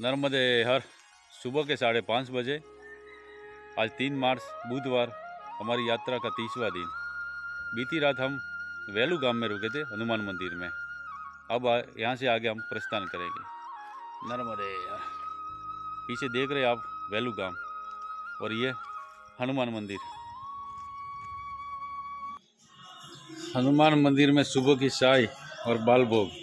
नर्मदे हर सुबह के 5:30 बजे। आज 3 मार्च बुधवार, हमारी यात्रा का 30वां दिन। बीती रात हम वेलू गांव में रुके थे, हनुमान मंदिर में। अब यहाँ से आगे हम प्रस्थान करेंगे। नर्मदे हर। पीछे देख रहे आप वेलू गांव और ये हनुमान मंदिर। हनुमान मंदिर में सुबह की चाय और बाल भोग।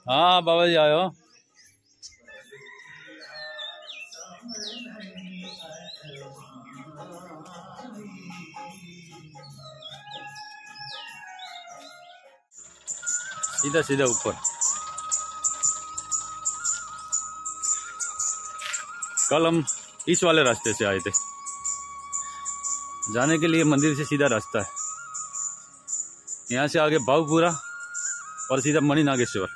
हाँ बाबा जी आयो। सीधा सीधा ऊपर। कल हम इस वाले रास्ते से आए थे। जाने के लिए मंदिर से सीधा रास्ता है। यहाँ से आगे भावपुरा और सीधा मणि नागेश्वर।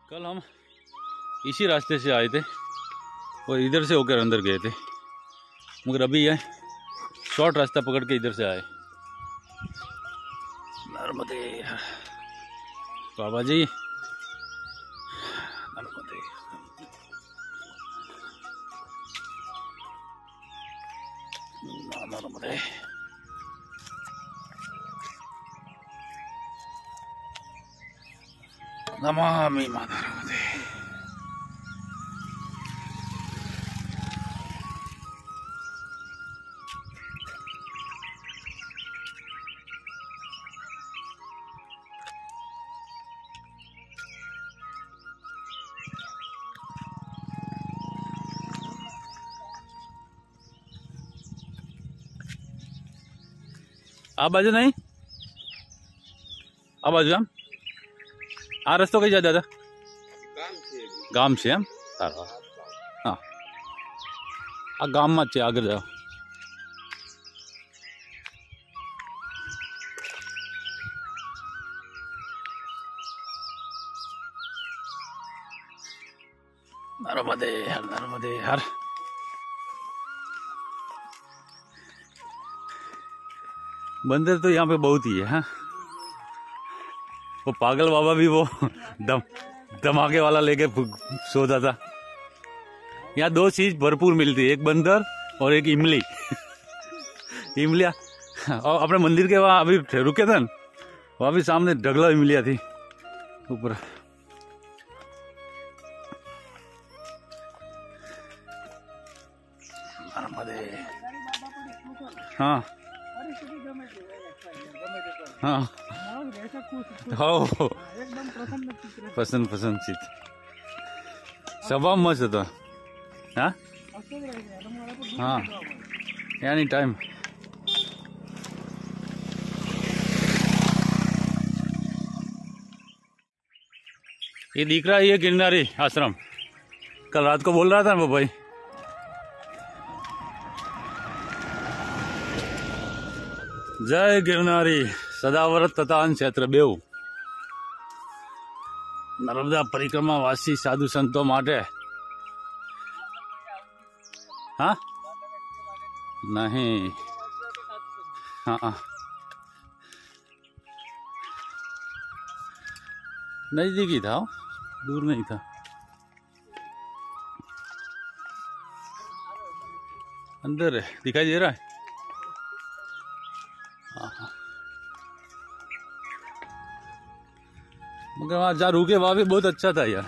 कल हम इसी रास्ते से आए थे और इधर से होकर अंदर गए थे, मगर अभी ये शॉर्ट रास्ता पकड़ के इधर से आए। नर्मदे बाबा जी, नर्मदे। नर्मदे नमामि माता नर्मदे। आ बाजू नहीं, आ बाजू हम आ रस्तो कहीं जाता था गाम से हम सारा। हाँ आ गाम में आगे जाओ। नर्मदे हर, नर्मदे हर। बंदर तो यहाँ पे बहुत ही है। हाँ, वो पागल बाबा भी वो धमाके वाला लेके सोता था। यहाँ 2 चीज भरपूर मिलती है, एक बंदर और एक इमली। इमलिया और अपने मंदिर के वहाँ अभी रुके थे, वहाँ भी सामने ढगला इमलिया थी ऊपर। हाँ हाँ हो पसंद चित स्वभाव मस्त होता। हाँ हाँ एनी टाइम। ये दिख रहा है, ये गिरनारी आश्रम। कल रात को बोल रहा था ना वो भाई। जय गिरनारी सदाव्रत तथा क्षेत्र बेव। नर्मदा परिक्रमा वासी साधु संतो माटे। हाँ नहीं, हाँ नजदीक ही था, दूर नहीं था। अंदर है, दिखाई दे रहा है। हाँ मगर वहाँ जहाँ रुके वहाँ भी बहुत अच्छा था यार।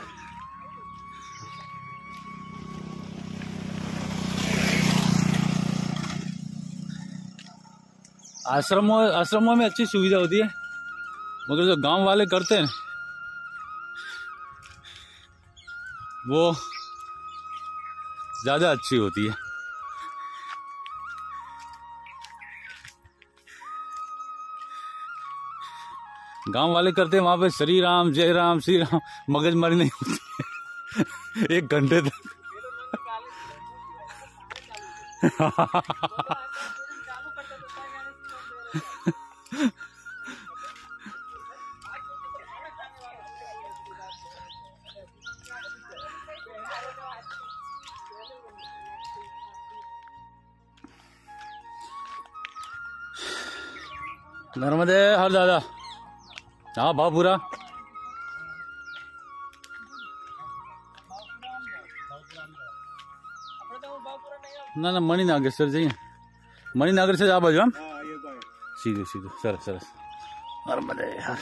आश्रमों में अच्छी सुविधा होती है, मगर जो गांव वाले करते हैं वो ज्यादा अच्छी होती है। गांव वाले करते हैं वहां पे श्री राम जय राम श्री राम, मगजमारी नहीं होती है 1 घंटे तक। नर्मदे हर दादा। हाँ बापूरा ना ना मणिनागेश्वर जाइए, मणिनागर से आ बाजू हम सीधे सीधे सरस सरस नर्मदे हर।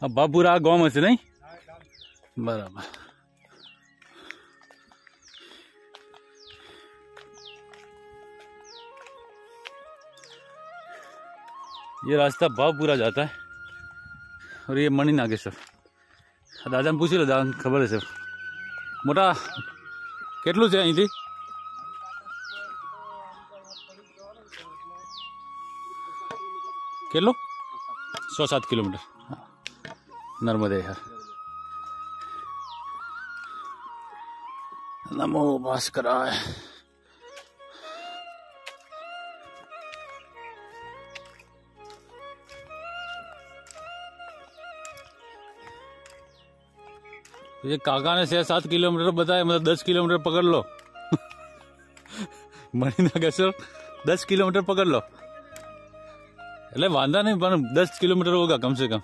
अब बापूरा गाँव में से नहीं बराबर। ये रास्ता बापूरा जाता है और ये मणिनागेश्वर। दादा ने पूछी लो, दादा खबर है सर। मोटा કેટલું છે અહીંથી? કેટલું? 6-7 કિલોમીટર નર્મદે હર। નમો ભાસ્કરાય। ये काका ने 6-7 किलोमीटर बताया, मतलब 10 किलोमीटर पकड़ लो मणिनागेश्वर 10 किलोमीटर पकड़ लो, એટલે વાંધા નહીં, પણ 10 किलोमीटर होगा कम से कम।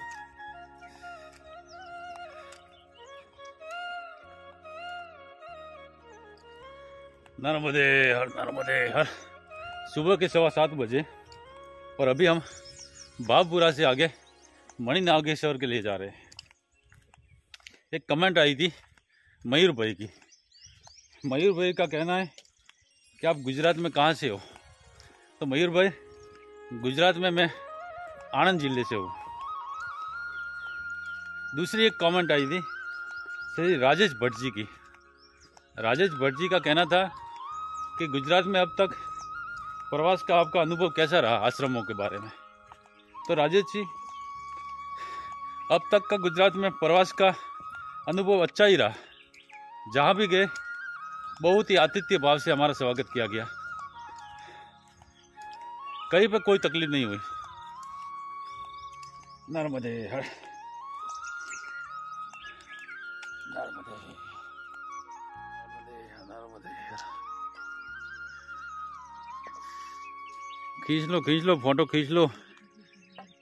नर्मदे हर नर्मदे हर। सुबह के 7:15 बजे और अभी हम बापूरा से आगे मणिनागेश्वर के लिए जा रहे हैं। एक कमेंट आई थी मयूर भाई की। मयूर भाई का कहना है कि आप गुजरात में कहाँ से हो? तो मयूर भाई, गुजरात में मैं आणंद जिले से हूँ। दूसरी एक कमेंट आई थी श्री राजेश भट्ट जी की। राजेश भट्ट जी का कहना था कि गुजरात में अब तक प्रवास का आपका अनुभव कैसा रहा आश्रमों के बारे में। तो राजेश जी, अब तक का गुजरात में प्रवास का अनुभव अच्छा ही रहा। जहाँ भी गए बहुत ही आतिथ्य भाव से हमारा स्वागत किया गया, कहीं पर कोई तकलीफ नहीं हुई। नर्मदे हर नर्मदे नर्मदे हर। खींच लो फोटो खींच लो,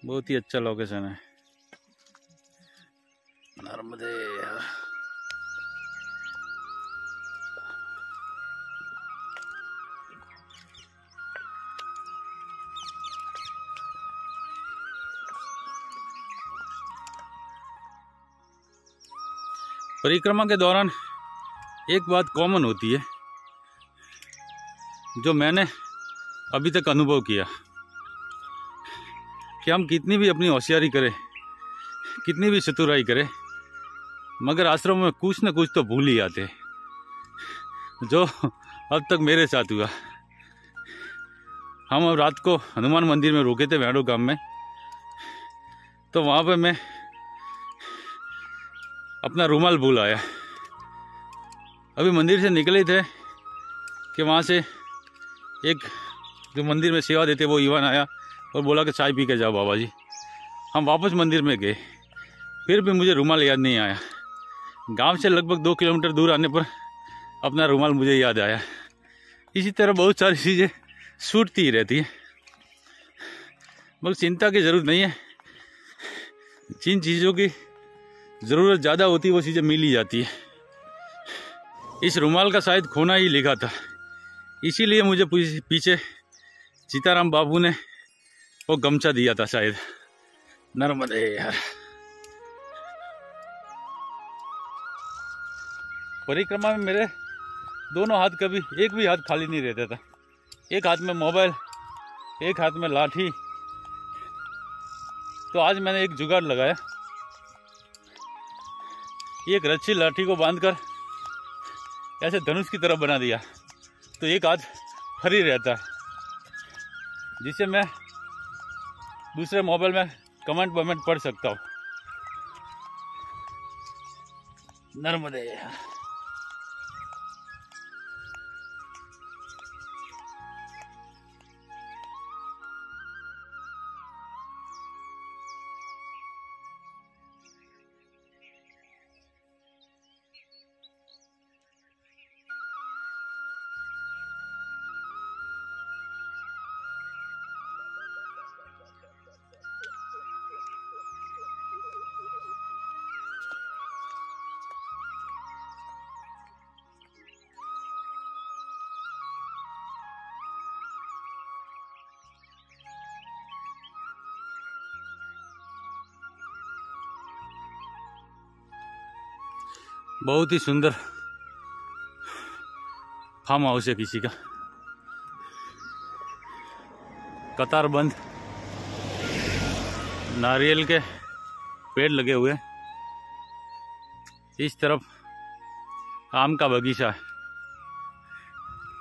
बहुत ही अच्छा लोकेशन है नर्मदे हर। परिक्रमा के दौरान एक बात कॉमन होती है जो मैंने अभी तक अनुभव किया, कि हम कितनी भी अपनी होशियारी करें, कितनी भी चतुराई करें, मगर आश्रम में कुछ न कुछ तो भूल ही आते, जो अब तक मेरे साथ हुआ। हम अब रात को हनुमान मंदिर में रुके थे वेणु गांव में, तो वहाँ पे मैं अपना रुमाल भूल आया। अभी मंदिर से निकले थे कि वहाँ से एक जो मंदिर में सेवा देते वो ईवान आया और बोला कि चाय पी के जाओ बाबा जी। हम वापस मंदिर में गए, फिर भी मुझे रुमाल याद नहीं आया। गांव से लगभग 2 किलोमीटर दूर आने पर अपना रुमाल मुझे याद आया। इसी तरह बहुत सारी चीज़ें छूटती ही रहती है, मगर चिंता की ज़रूरत नहीं है। जिन चीज़ों की ज़रूरत ज़्यादा होती है वो चीज़ें मिल ही जाती है। इस रुमाल का शायद खोना ही लिखा था, इसीलिए मुझे पीछे सीताराम बाबू ने वो गमछा दिया था शायद। नर्मदे हर। परिक्रमा में मेरे दोनों हाथ, कभी एक भी हाथ खाली नहीं रहता था। एक हाथ में मोबाइल, एक हाथ में लाठी। तो आज मैंने एक जुगाड़ लगाया, एक रस्सी लाठी को बांधकर ऐसे धनुष की तरह बना दिया, तो एक हाथ फ्री रहता है, जिससे मैं दूसरे मोबाइल में कमेंट पढ़ सकता हूँ। नर्मदे। बहुत ही सुंदर फार्म हाउस है किसी का, कतारबंद नारियल के पेड़ लगे हुए। इस तरफ आम का बगीचा है,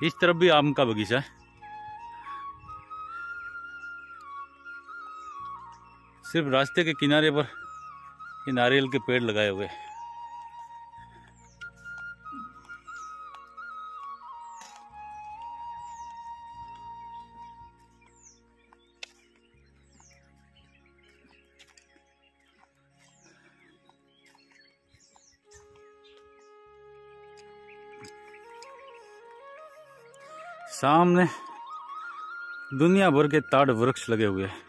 इस तरफ भी आम का बगीचा है। सिर्फ रास्ते के किनारे पर ये नारियल के पेड़ लगाए हुए हैं। सामने दुनिया भर के ताड़ वृक्ष लगे हुए हैं।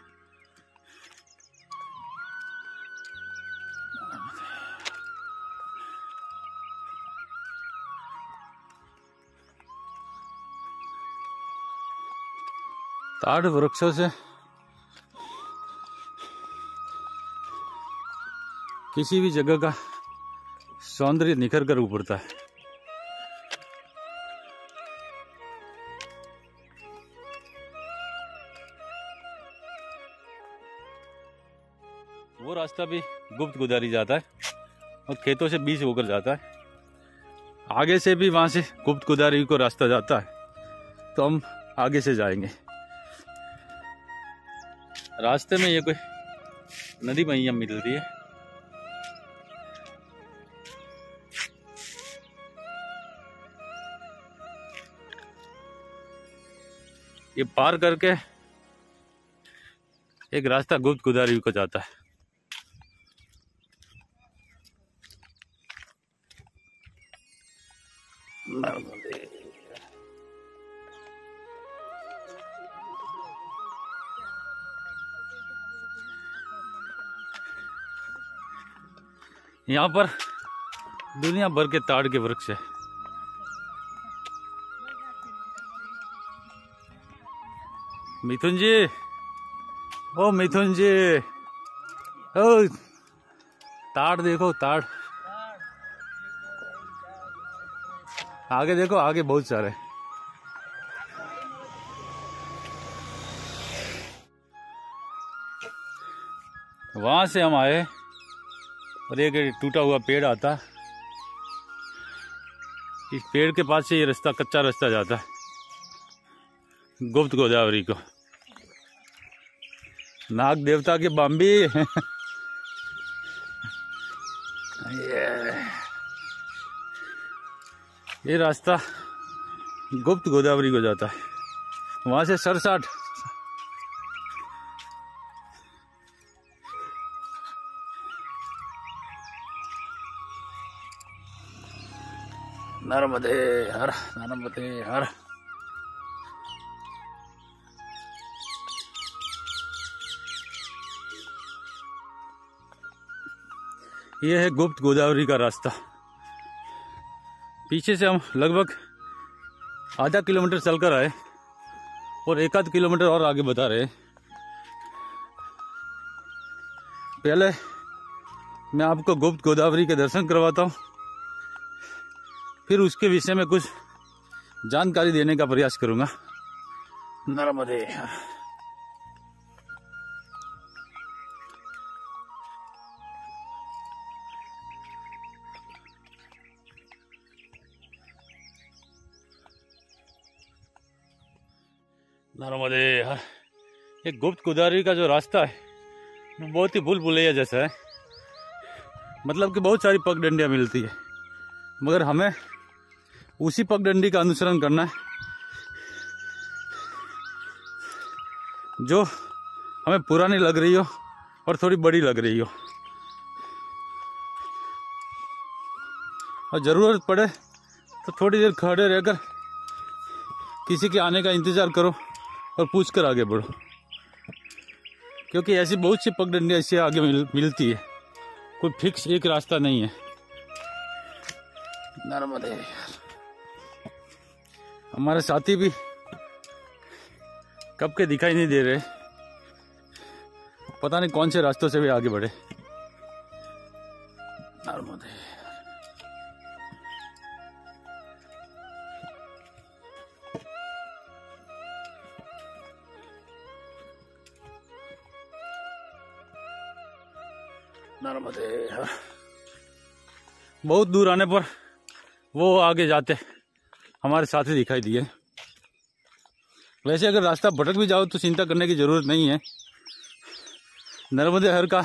ताड़ वृक्षों से किसी भी जगह का सौंदर्य निखर कर उभरता है। वो रास्ता भी गुप्त गुदारी जाता है और खेतों से बीच होकर जाता है। आगे से भी वहां से गुप्त गुदारी को रास्ता जाता है, तो हम आगे से जाएंगे। रास्ते में ये कोई नदी मैया मिल रही है। ये पार करके एक रास्ता गुप्त गुदारी को जाता है। यहाँ पर दुनिया भर के ताड़ के वृक्ष है। मिथुन जी, ओ मिथुन जी, ओ ताड़ देखो, ताड़ आगे देखो, आगे बहुत सारे। वहां से हम आए और एक टूटा हुआ पेड़ आता, इस पेड़ के पास से ये रास्ता, कच्चा रास्ता जाता है गुप्त गोदावरी को। नाग देवता के बाम्बी ये रास्ता गुप्त गोदावरी को जाता है। वहां से 67 नर्मदे हर, नर्मदे हर। यह है गुप्त गोदावरी का रास्ता। पीछे से हम लगभग आधा किलोमीटर चलकर आए और 1 आध किलोमीटर और आगे बता रहे। पहले मैं आपको गुप्त गोदावरी के दर्शन करवाता हूँ, फिर उसके विषय में कुछ जानकारी देने का प्रयास करूंगा। नर्मदे। नर्मदे। ये गुप्त गोदावरी का जो रास्ता है वो बहुत ही भूल भुलैया जैसा है। मतलब कि बहुत सारी पगडंडियाँ मिलती है, मगर हमें उसी पगडंडी का अनुसरण करना है जो हमें पुरानी लग रही हो और थोड़ी बड़ी लग रही हो। और ज़रूरत पड़े तो थोड़ी देर खड़े रहकर किसी के आने का इंतज़ार करो और पूछ कर आगे बढ़ो, क्योंकि ऐसी बहुत सी पगडंडियाँ इससे आगे मिलती है। कोई फिक्स एक रास्ता नहीं है। नर्मदे। हमारे साथी भी कब के दिखाई नहीं दे रहे, पता नहीं कौन से रास्तों से भी आगे बढ़े। नर्मदे। नर्मदे। बहुत दूर आने पर वो आगे जाते हमारे साथी दिखाई दिए। वैसे अगर रास्ता भटक भी जाओ तो चिंता करने की ज़रूरत नहीं है। नर्मदे हर का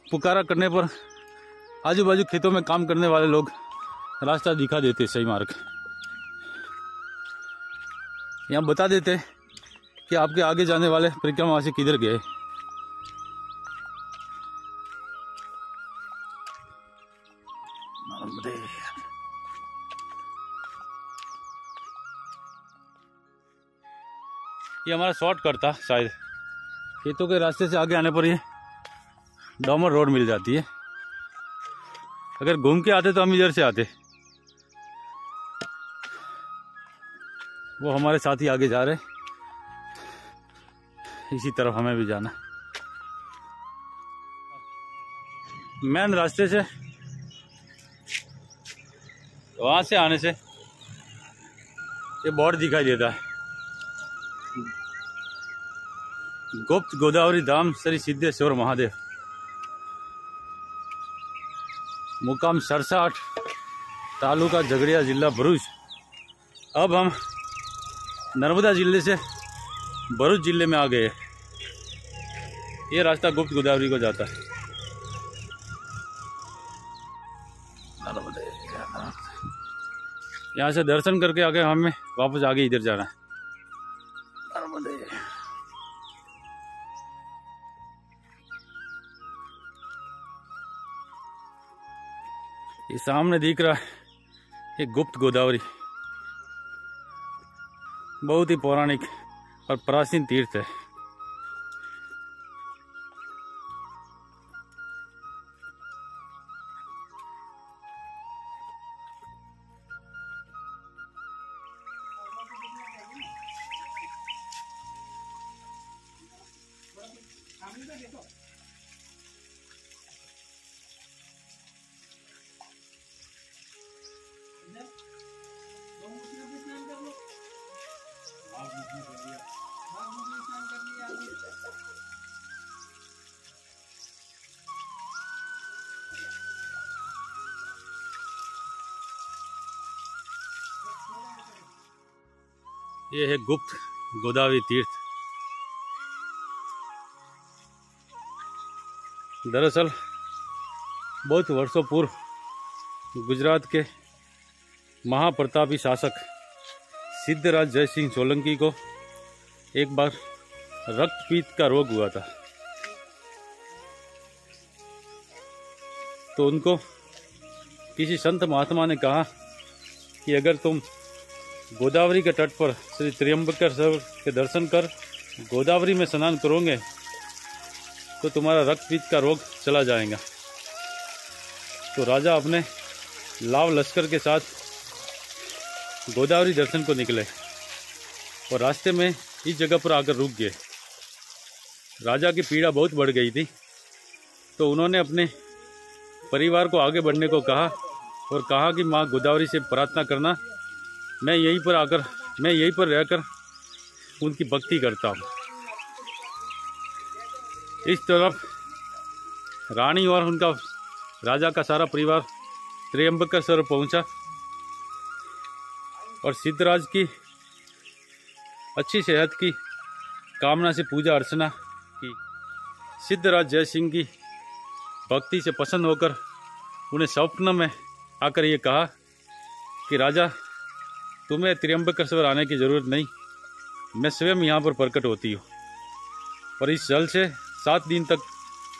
पुकारा करने पर आजू बाजू खेतों में काम करने वाले लोग रास्ता दिखा देते, सही मार्ग यहाँ बता देते कि आपके आगे जाने वाले परिक्रमावासी किधर गए। ये हमारा शॉर्टकट था शायद। खेतों के रास्ते से आगे आने पर ये डॉमर रोड मिल जाती है। अगर घूम के आते तो हम इधर से आते। वो हमारे साथ ही आगे जा रहे, इसी तरफ हमें भी जाना। मेन रास्ते से वहां से आने से ये बोर्ड दिखाई देता है, गुप्त गोदावरी धाम श्री सिद्धेश्वर महादेव, मुकाम सरसाठ, तालुका झगड़िया, जिला भरूच। अब हम नर्मदा जिले से भरूच जिले में आ गए। ये रास्ता गुप्त गोदावरी को जाता है। यहाँ से दर्शन करके आगे हमें वापस आगे इधर जाना है। ये सामने दिख रहा है ये गुप्त गोदावरी, बहुत ही पौराणिक और प्राचीन तीर्थ है। ये है गुप्त गोदावरी तीर्थ। दरअसल बहुत वर्षों पूर्व गुजरात के महाप्रतापी शासक सिद्धराज जयसिंह सोलंकी को एक बार रक्तपीत का रोग हुआ था, तो उनको किसी संत महात्मा ने कहा कि अगर तुम गोदावरी के तट पर श्री त्र्यंबकेश्वर के दर्शन कर गोदावरी में स्नान करोगे तो तुम्हारा रक्तपीत का रोग चला जाएगा। तो राजा अपने लाव लश्कर के साथ गोदावरी दर्शन को निकले और रास्ते में इस जगह पर आकर रुक गए। राजा की पीड़ा बहुत बढ़ गई थी, तो उन्होंने अपने परिवार को आगे बढ़ने को कहा और कहा कि माँ गोदावरी से प्रार्थना करना, मैं यहीं पर रहकर उनकी भक्ति करता हूँ। इस तरफ रानी और उनका राजा का सारा परिवार त्र्यंबकेश्वर पहुंचा और सिद्धराज की अच्छी सेहत की कामना से पूजा अर्चना की। सिद्धराज जय सिंह की भक्ति से प्रसन्न होकर उन्हें स्वप्न में आकर ये कहा कि राजा, तुम्हें त्र्यंबकेश्वर आने की ज़रूरत नहीं, मैं स्वयं यहाँ पर प्रकट होती हूँ और इस जल से 7 दिन तक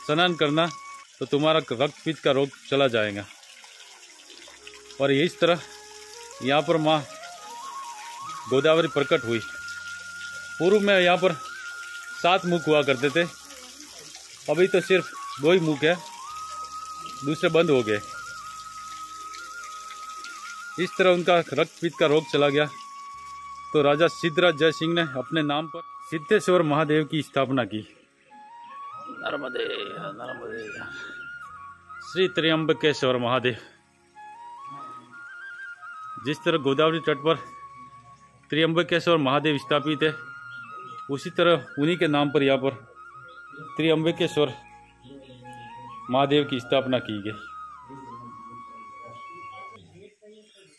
स्नान करना तो तुम्हारा रक्तपित्त का रोग चला जाएगा। और इस तरह यहाँ पर माँ गोदावरी प्रकट हुई। पूर्व में यहाँ पर 7 मुख हुआ करते थे, अभी तो सिर्फ 2 ही मुख है, दूसरे बंद हो गए। इस तरह उनका रक्तपित्त का रोग चला गया तो राजा सिद्धराज जय सिंह ने अपने नाम पर सिद्धेश्वर महादेव की स्थापना की। नर्मदे नर्मदे श्री त्र्यंबकेश्वर महादेव। जिस तरह गोदावरी तट पर त्र्यंबकेश्वर महादेव स्थापित है, उसी तरह उन्हीं के नाम पर यहाँ पर त्र्यंबकेश्वर महादेव की स्थापना की गई।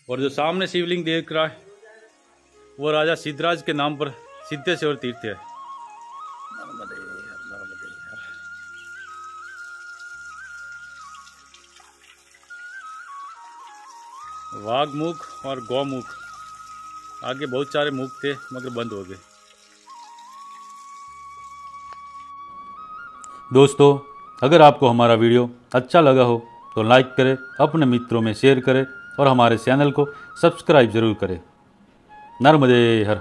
और जो सामने शिवलिंग देख रहा है वो राजा सिद्धराज के नाम पर सिद्धेश्वर तीर्थ है। नर्मदे नर्मदे। वाघ मुख और गौमुख, आगे बहुत सारे मुख थे मगर बंद हो गए। दोस्तों, अगर आपको हमारा वीडियो अच्छा लगा हो तो लाइक करें, अपने मित्रों में शेयर करें और हमारे चैनल को सब्सक्राइब जरूर करें। नर्मदे हर।